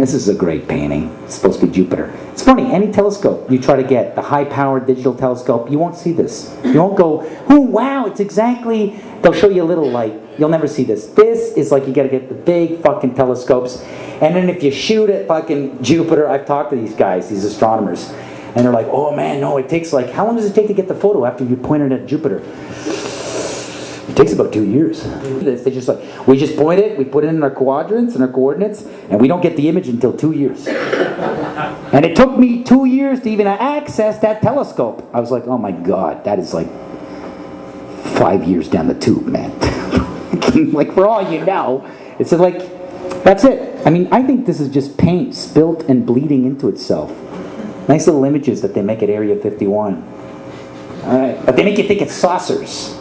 This is a great painting. It's supposed to be Jupiter. It's funny, any telescope you try to get, the high-powered digital telescope, you won't see this. You won't go, oh, wow, it's exactly... They'll show you a little light. You'll never see this. This is like you got to get the big fucking telescopes. And then if you shoot at fucking Jupiter, I've talked to these guys, these astronomers, and they're like, oh, man, no, it takes like... How long does it take to get the photo after you point it at Jupiter? It takes about 2 years. They just like, we just point it, we put it in our quadrants and our coordinates, and we don't get the image until 2 years. And it took me 2 years to even access that telescope. I was like, oh my God, that is like 5 years down the tube, man. Like, for all you know, it's like, that's it. I mean, I think this is just paint spilt and bleeding into itself. Nice little images that they make at Area 51. All right, but they make you think it's saucers.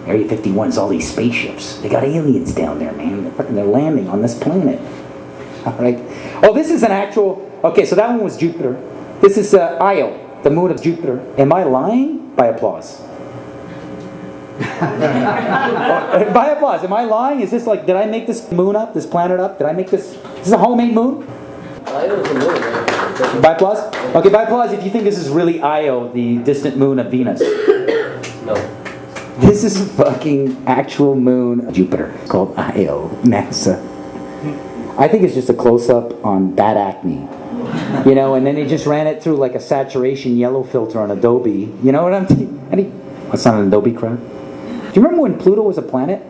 Area 51 is all these spaceships. They got aliens down there, man. They're landing on this planet. All right. Oh, this is an actual... Okay, so that one was Jupiter. This is Io, the moon of Jupiter. Am I lying? By applause. By applause. Am I lying? Is this like... Did I make this moon up? This planet up? Did I make this... Is this a homemade moon? Io's a moon, right? By applause? Okay, by applause if you think this is really Io, the distant moon of Venus. No. This is a fucking actual moon of Jupiter. It's called Io, NASA. I think it's just a close-up on bad acne. You know, and then they just ran it through like a saturation yellow filter on Adobe. You know what I'm thinking? That's not an Adobe crowd. Do you remember when Pluto was a planet?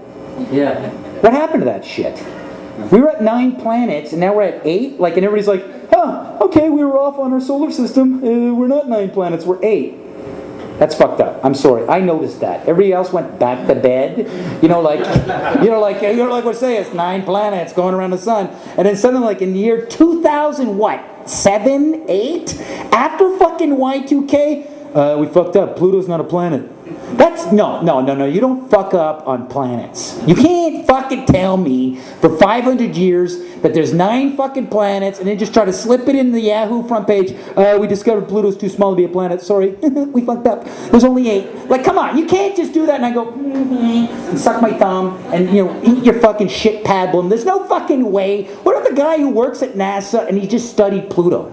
Yeah. What happened to that shit? We were at 9 planets, and now we're at 8? Like, and everybody's like, huh, okay, we were off on our solar system. We're not 9 planets, we're 8. That's fucked up. I'm sorry. I noticed that. Everybody else went back to bed. like we're saying, it's 9 planets going around the sun. And then suddenly, like in the year 2000, what? 7, 8? After fucking Y2K, we fucked up. Pluto's not a planet. That's no. You don't fuck up on planets. You can't fucking tell me for 500 years that there's 9 fucking planets and then just try to slip it in the Yahoo front page. We discovered Pluto's too small to be a planet. Sorry, we fucked up. There's only 8. Like, come on, you can't just do that and I go and suck my thumb and eat your fucking shit pablum. There's no fucking way. What about the guy who works at NASA and he just studied Pluto?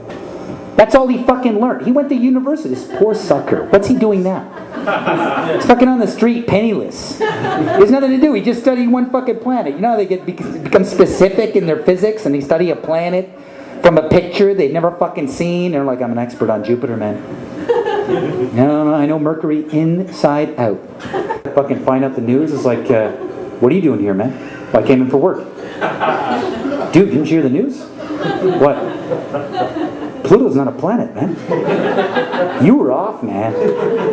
That's all he fucking learned. He went to university. This poor sucker. What's he doing now? He's fucking on the street, penniless. He has nothing to do. He just studied one fucking planet. You know how they become specific in their physics and they study a planet from a picture they've never fucking seen. They're like, I'm an expert on Jupiter, man. No, I know Mercury inside out. Fucking find out the news. It's like, what are you doing here, man? Well, I came in for work. Dude, didn't you hear the news? What? Pluto's not a planet, man. You were off, man.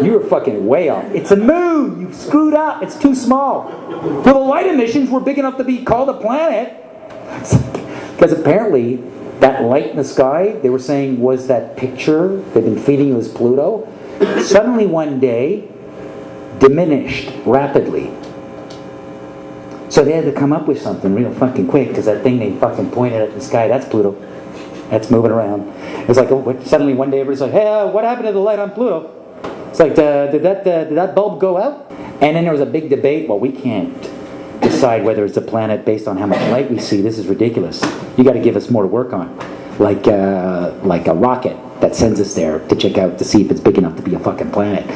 You were fucking way off. It's a moon. You screwed up. It's too small. Well, the light emissions were big enough to be called a planet. Because apparently, that light in the sky, they were saying, was that picture they've been feeding you as Pluto. Suddenly one day, diminished rapidly. So they had to come up with something real fucking quick, because that thing they fucking pointed at the sky, that's Pluto. That's moving around. It's like, suddenly one day everybody's like, hey, what happened to the light on Pluto? It's like, did that bulb go out? And then there was a big debate. Well, we can't decide whether it's a planet based on how much light we see. This is ridiculous. You got to give us more to work on. Like a rocket that sends us there to check out to see if it's big enough to be a fucking planet.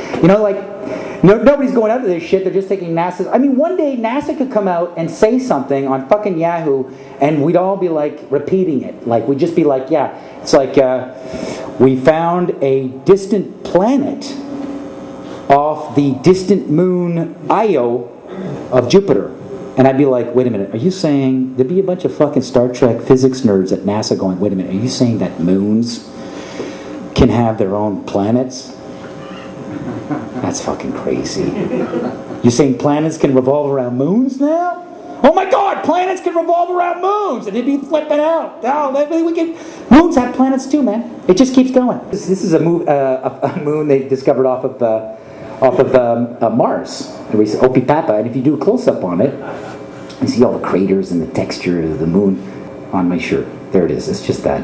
Nobody's going out to this shit. They're just taking NASA's... I mean, one day NASA could come out and say something on fucking Yahoo and we'd all be like repeating it. Like, we'd just be like, yeah. It's like, we found a distant planet off the distant moon Io of Jupiter. And I'd be like, wait a minute, are you saying... There'd be a bunch of fucking Star Trek physics nerds at NASA going, wait a minute, are you saying that moons can have their own planets? That's fucking crazy. You saying planets can revolve around moons now? Oh my God, planets can revolve around moons, and they'd be flipping out. Oh, moons have planets too, man. It just keeps going. This is a moon they discovered off of Mars. Opipapa, and if you do a close-up on it, you see all the craters and the texture of the moon on my shirt. There it is. It's just that.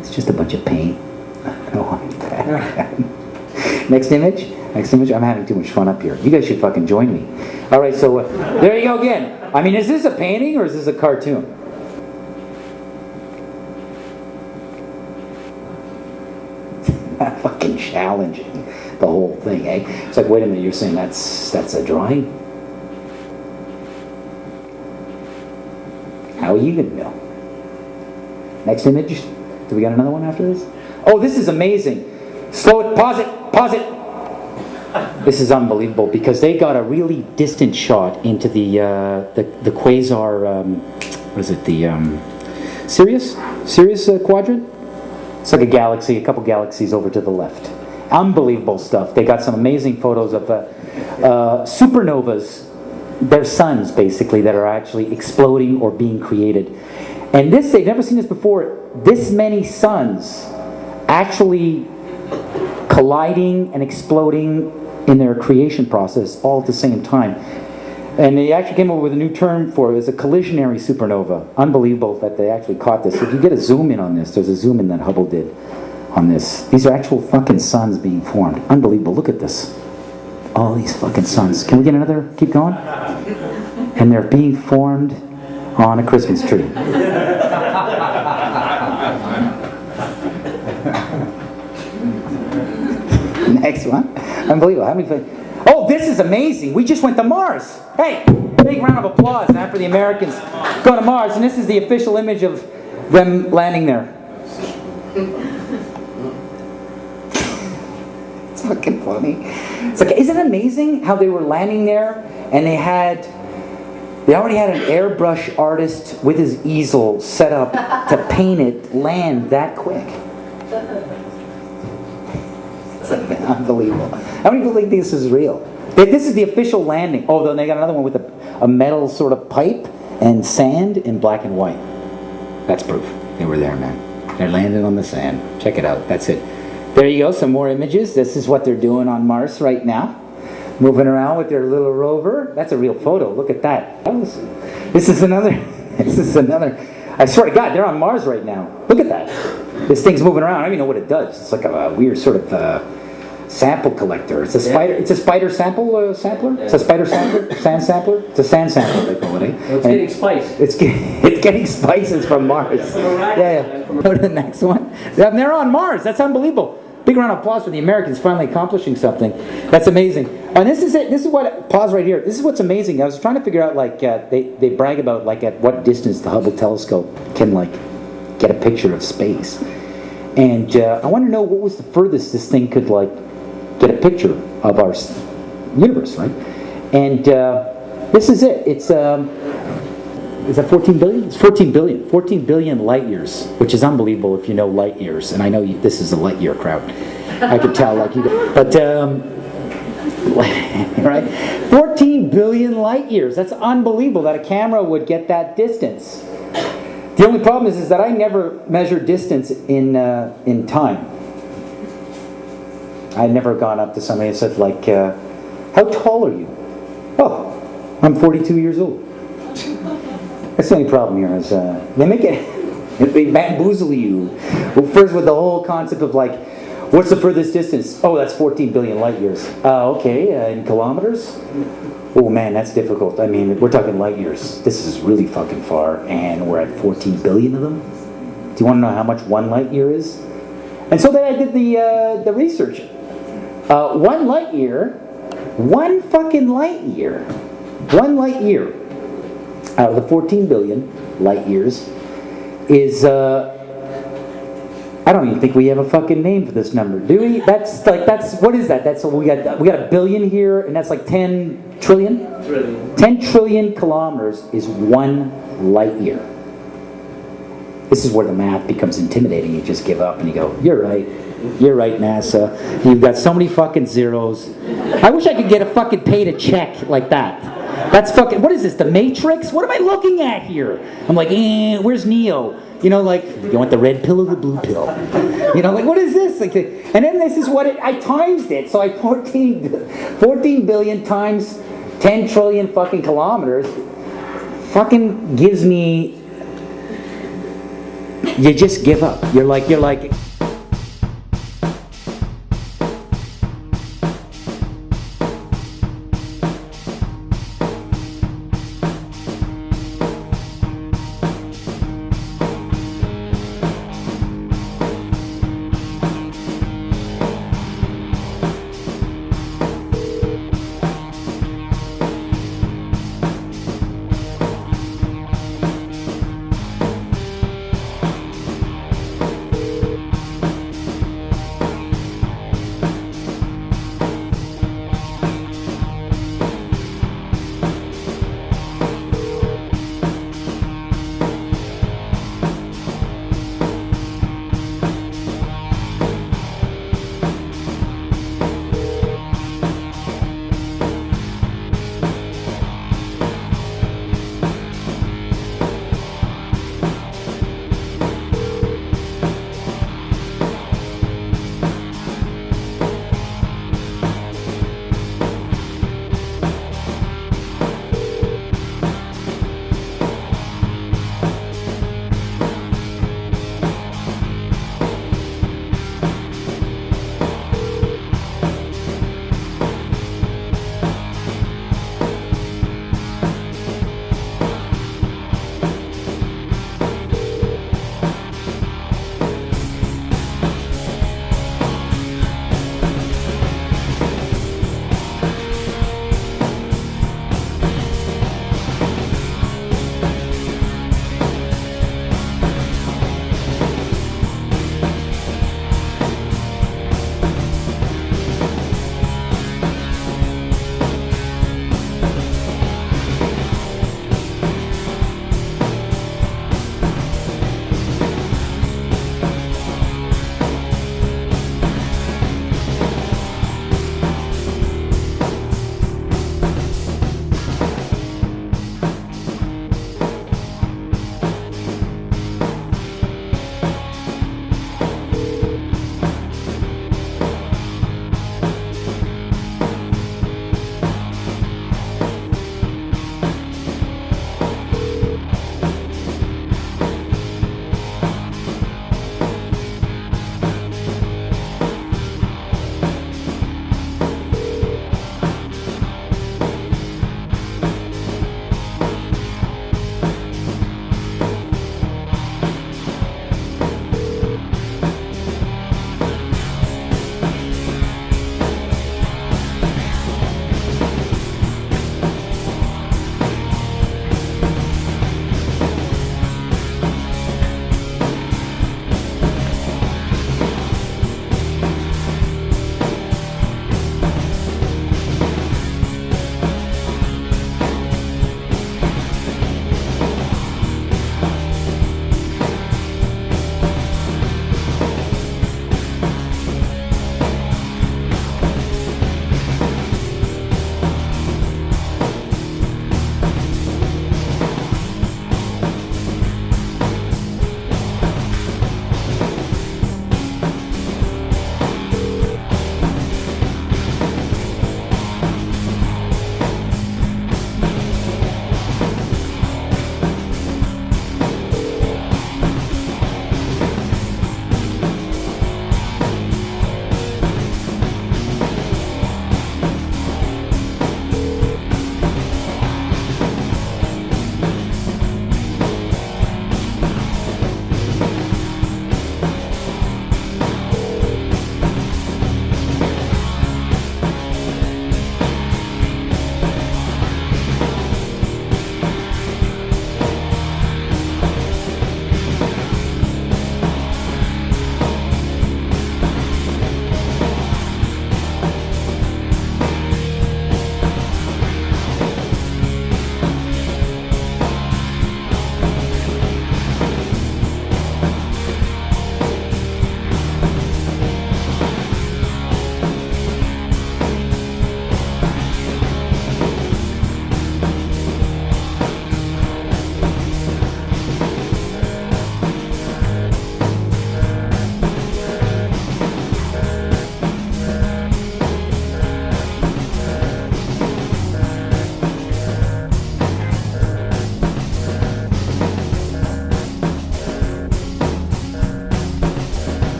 It's just a bunch of paint. Oh, Next image. I'm having too much fun up here. You guys should fucking join me. All right, so there you go again. I mean, is this a painting or is this a cartoon? fucking challenging the whole thing, eh? It's like, wait a minute, you're saying that's a drawing? How are you gonna know? Next image. Do we got another one after this? Oh, this is amazing. Slow it, pause it. This is unbelievable because they got a really distant shot into the quasar. What is it? The Sirius quadrant. It's like a couple galaxies over to the left. Unbelievable stuff. They got some amazing photos of supernovas. They're suns, basically, that are actually exploding or being created. And this, they've never seen this before. This many suns actually colliding and exploding in their creation process all at the same time. And they actually came up with a new term for it. It's a collisionary supernova. Unbelievable that they actually caught this. If you get a zoom in on this, there's a zoom in that Hubble did on this. These are actual fucking suns being formed. Unbelievable. Look at this. All these fucking suns. Can we get another? Keep going. And they're being formed on a Christmas tree. Next one. Unbelievable. How many? Oh, this is amazing. We just went to Mars. Hey, big round of applause now for the Americans going to Mars. And this is the official image of them landing there. It's fucking funny. It's like, isn't it amazing how they were landing there and they already had an airbrush artist with his easel set up to paint it land that quick. It's unbelievable. How many people think this is real? This is the official landing. Oh, then they got another one with a metal sort of pipe and sand in black and white. That's proof. They were there, man. They're landing on the sand. Check it out. That's it. There you go. Some more images. This is what they're doing on Mars right now. Moving around with their little rover. That's a real photo. Look at that. This is another. I swear to God, they're on Mars right now. Look at that. This thing's moving around. I don't even know what it does. It's like a weird sort of sample collector. It's a spider. It's a spider sampler. It's a spider sampler. Sand sampler. It's a sand sampler. They call it. Eh? It's getting spice. It's getting spices from Mars. Yeah. Go to the next one. They're on Mars. That's unbelievable. Big round of applause for the Americans finally accomplishing something. That's amazing. And this is it. This is what, pause right here. This is what's amazing. I was trying to figure out, like, they brag about, like, at what distance the Hubble telescope can, like, get a picture of space. And I want to know what was the furthest this thing could, like, get a picture of our universe, right? And this is it. It's, is that 14 billion? It's 14 billion. 14 billion light years, which is unbelievable if you know light years. And I know this is a light year crowd. I could tell, like you. But right, 14 billion light years. That's unbelievable that a camera would get that distance. The only problem is that I never measured distance in time. I'd never gone up to somebody and said, like, how tall are you? Oh, I'm 42 years old. That's the only problem here is they make it, they bamboozle you. Well, first with the whole concept of, like, what's the furthest distance? Oh, that's 14 billion light years. Okay, in kilometers? Oh man, that's difficult. I mean, we're talking light years. This is really fucking far, and we're at 14 billion of them. Do you want to know how much one light year is? And so then I did the research. One light year out of the 14 billion light years is, I don't even think we have a fucking name for this number, do we? That's what is that? That's we got a billion here, and that's like 10 trillion? 10 trillion kilometers is one light year. This is where the math becomes intimidating. You just give up and you go, you're right, NASA. You've got so many fucking zeros. I wish I could get a fucking paid a check like that. That's fucking, what is this, the Matrix? What am I looking at here? I'm like, where's Neo? You know, like, you want the red pill or the blue pill? You know, like, what is this? Like, and then this is what I times it. So I 14 billion times 10 trillion fucking kilometers fucking gives me, you just give up. You're like,